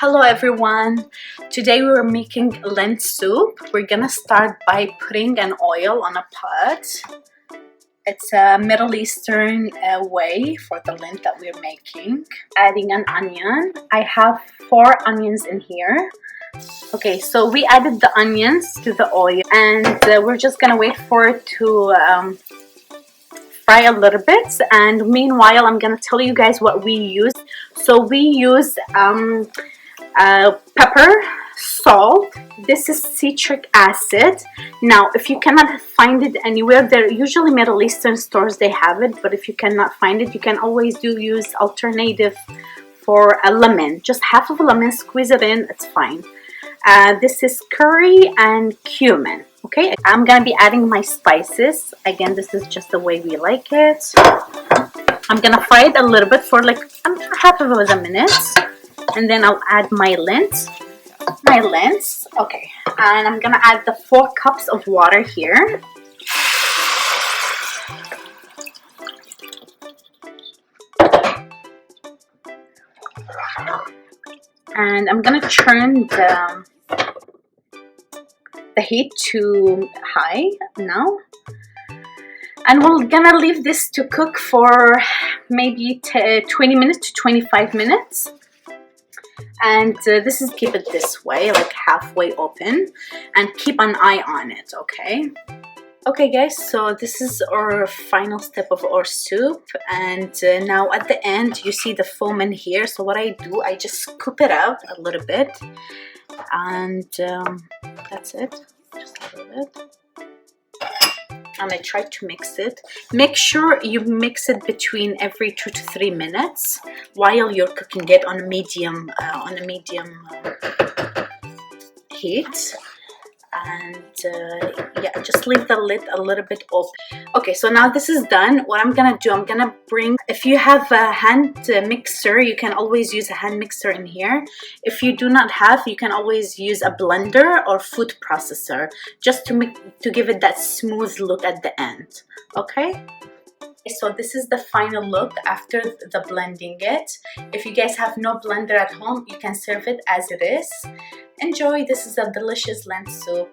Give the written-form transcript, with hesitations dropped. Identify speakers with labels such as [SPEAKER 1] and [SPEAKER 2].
[SPEAKER 1] Hello everyone, today we're making lentil soup. We're gonna start by putting an oil on a pot. It's a Middle Eastern way for the lint that we're making. Adding an onion. I have 4 onions in here. Okay, so we added the onions to the oil and we're just gonna wait for it to fry a little bit, and meanwhile I'm gonna tell you guys what we use. So we use pepper, salt. This is citric acid. Now if you cannot find it anywhere, they're usually Middle Eastern stores, they have it, but if you cannot find it, you can always use alternative for a lemon. Just half of a lemon, squeeze it in, it's fine. This is curry and cumin. Okay, I'm gonna be adding my spices. Again, this is just the way we like it. I'm gonna fry it a little bit for like half of a minute, and then I'll add my lentils. Okay, and I'm gonna add the 4 cups of water here. And I'm gonna turn the heat to high now, and we're gonna leave this to cook for maybe 20 minutes to 25 minutes. And this is, keep it this way, like halfway open, and keep an eye on it. Okay guys, so this is our final step of our soup, and now at the end you see the foam in here. So what I do, I just scoop it out a little bit, and that's it, just a little bit. And I try to mix it. Make sure you mix it between every 2 to 3 minutes while you're cooking it on a medium heat. And yeah, just leave the lid a little bit open. Okay, so now this is done. What I'm gonna do, I'm gonna bring, if you have a hand mixer, you can always use a hand mixer in here. If you do not have, you can always use a blender or food processor, just to give it that smooth look at the end. Okay, so this is the final look after the blending it. If you guys have no blender at home, you can serve it as it is. Enjoy. This is a delicious lentil soup.